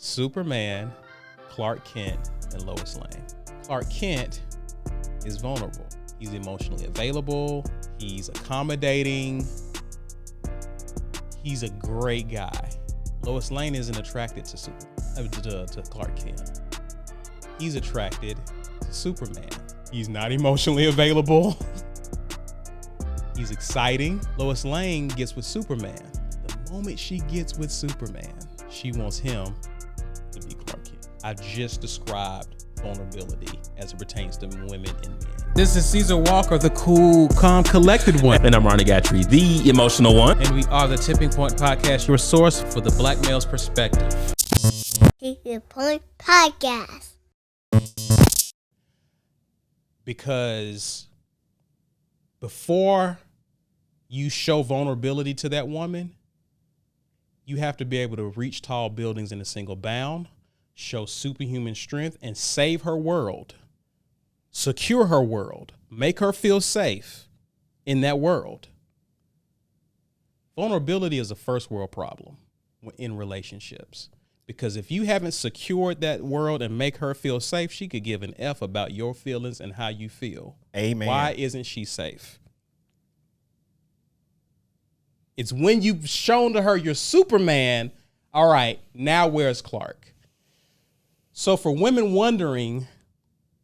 Superman, Clark Kent, and Lois Lane. Clark Kent is vulnerable. He's emotionally available. He's accommodating. He's a great guy. Lois Lane isn't attracted to Clark Kent. He's attracted to Superman. He's not emotionally available. He's exciting. Lois Lane gets with Superman. The moment she gets with Superman, she wants him to be Clark Kent. I just described vulnerability as it pertains to women and men. This is Caesar Walker, the cool, calm, collected one. And I'm Ronnie Gatry, the emotional one. And we are the Tipping Point Podcast, your source for the black male's perspective. Tipping Point Podcast. Because before you show vulnerability to that woman, you have to be able to reach tall buildings in a single bound, show superhuman strength, and save her world, secure her world, make her feel safe in that world. Vulnerability is a first world problem in relationships, because if you haven't secured that world and make her feel safe, she could give an F about your feelings and how you feel. Amen. Why isn't she safe? It's when you've shown to her you're Superman. All right, now where's Clark? So for women wondering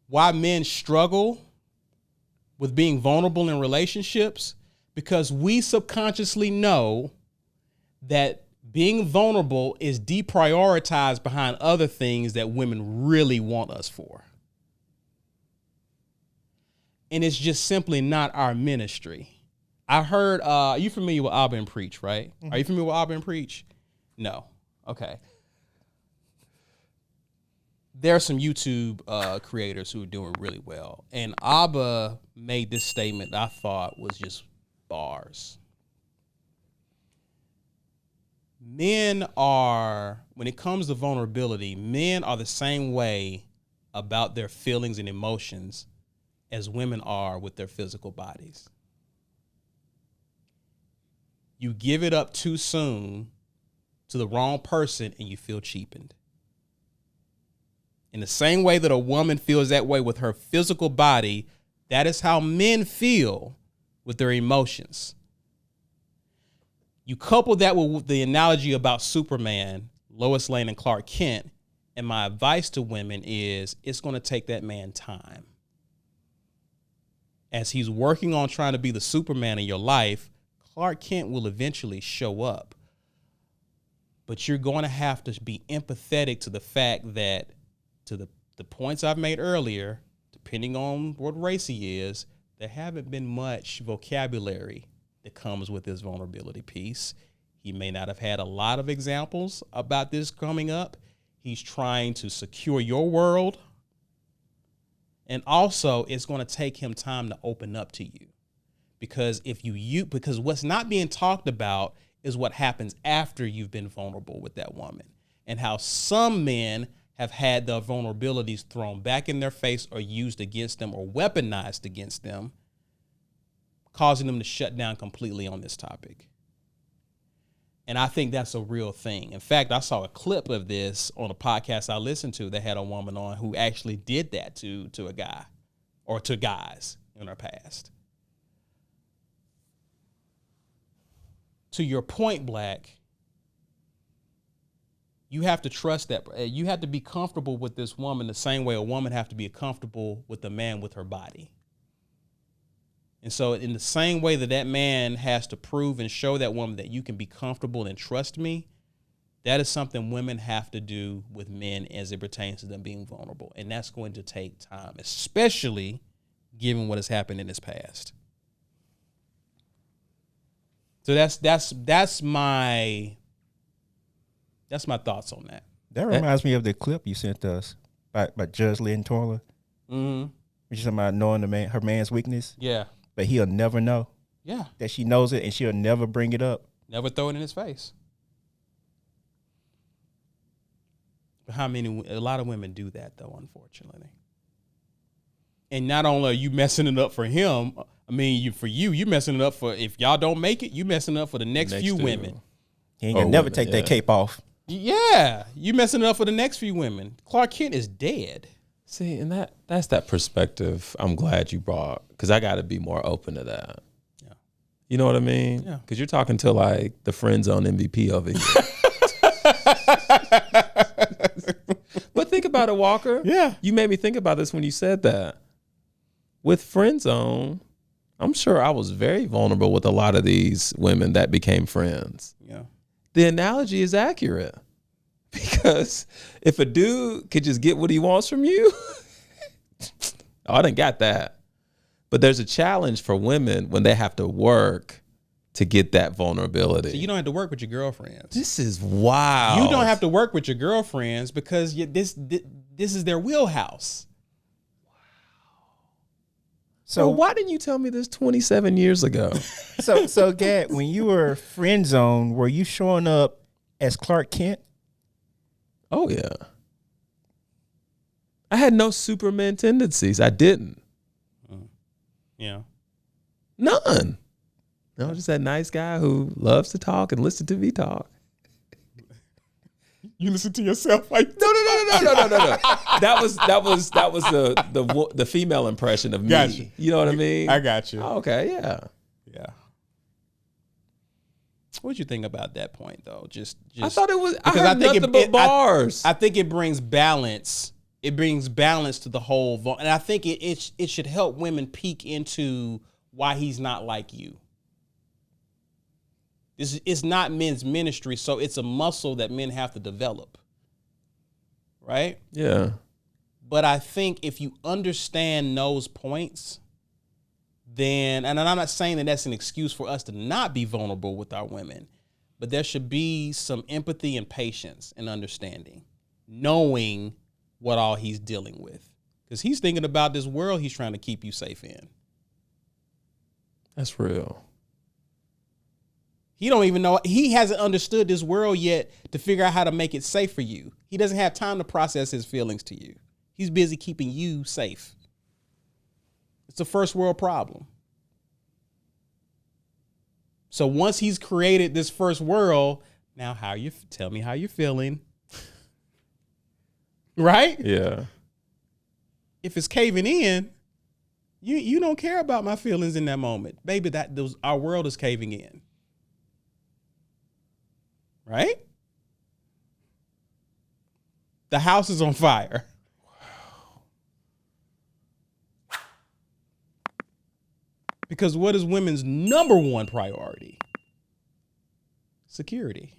why men struggle with being vulnerable in relationships, because we subconsciously know that being vulnerable is deprioritized behind other things that women really want us for. And it's just simply not our ministry. I heard, are you familiar with Auburn Preach, right? Mm-hmm. Are you familiar with Auburn Preach? No. Okay. There are some YouTube creators who are doing really well. And Abba made this statement that I thought was just bars. Men are, when it comes to vulnerability, men are the same way about their feelings and emotions as women are with their physical bodies. You give it up too soon to the wrong person and you feel cheapened. In the same way that a woman feels that way with her physical body, that is how men feel with their emotions. You couple that with the analogy about Superman, Lois Lane, and Clark Kent, and my advice to women is it's going to take that man time. As he's working on trying to be the Superman in your life, Clark Kent will eventually show up. But you're going to have to be empathetic to the fact that, to the points I've made earlier, depending on what race he is, there haven't been much vocabulary that comes with this vulnerability piece. He may not have had a lot of examples about this coming up. He's trying to secure your world. And also, it's going to take him time to open up to you. Because because what's not being talked about is what happens after you've been vulnerable with that woman, and how some men have had their vulnerabilities thrown back in their face or used against them or weaponized against them, causing them to shut down completely on this topic. And I think that's a real thing. In fact, I saw a clip of this on a podcast I listened to that had a woman on who actually did that to a guy or to guys in her past. To your point, Black, you have to trust that. You have to be comfortable with this woman the same way a woman have to be comfortable with a man with her body. And so in the same way that man has to prove and show that woman that you can be comfortable and trust me, that is something women have to do with men as it pertains to them being vulnerable. And that's going to take time, especially given what has happened in his past. So that's my thoughts on that. That reminds me of the clip you sent us by Judge Lynn Toiler. Mm-hmm. She's talking about knowing her man's weakness. Yeah. But he'll never know. Yeah. That she knows it and she'll never bring it up. Never throw it in his face. But a lot of women do that though, unfortunately. And not only are you messing it up for him, you're messing it up for, if y'all don't make it, you messing it up for the next few women. He ain't gonna never take that cape off. Yeah, you messing it up for the next few women. Clark Kent is dead. See, and that's that perspective I'm glad you brought, because I got to be more open to that. Yeah. You know what I mean? Yeah. Because you're talking to like the friend zone MVP over here. But think about it, Walker. Yeah. You made me think about this when you said that. With friend zone, I'm sure I was very vulnerable with a lot of these women that became friends. Yeah. The analogy is accurate, because if a dude could just get what he wants from you, I done got that. But there's a challenge for women when they have to work to get that vulnerability. So you don't have to work with your girlfriends. This is wild. You don't have to work with your girlfriends because this is their wheelhouse. So why didn't you tell me this 27 years ago? So Gad, when you were friend zone, were you showing up as Clark Kent? Oh, yeah. I had no Superman tendencies. I didn't. Yeah. None. No, just that nice guy who loves to talk and listen to me talk. You listen to yourself like No. That was the female impression of me. Gotcha. You know what I mean? I got you. Okay, yeah. Yeah. What'd you think about that point, though? Just I thought it was. I because heard nothing but bars. I think it brings balance. It brings balance to the whole, and I think it should help women peek into why he's not like you. It's not men's ministry, so it's a muscle that men have to develop, right? Yeah. But I think if you understand those points, then, and I'm not saying that that's an excuse for us to not be vulnerable with our women, but there should be some empathy and patience and understanding, knowing what all he's dealing with. Because he's thinking about this world he's trying to keep you safe in. That's real. He don't even know, he hasn't understood this world yet to figure out how to make it safe for you. He doesn't have time to process his feelings to you. He's busy keeping you safe. It's a first world problem. So once he's created this first world, now tell me how you're feeling. Right? Yeah. If it's caving in, you don't care about my feelings in that moment. Baby, our world is caving in. Right? The house is on fire. Wow. Because what is women's number one priority? Security.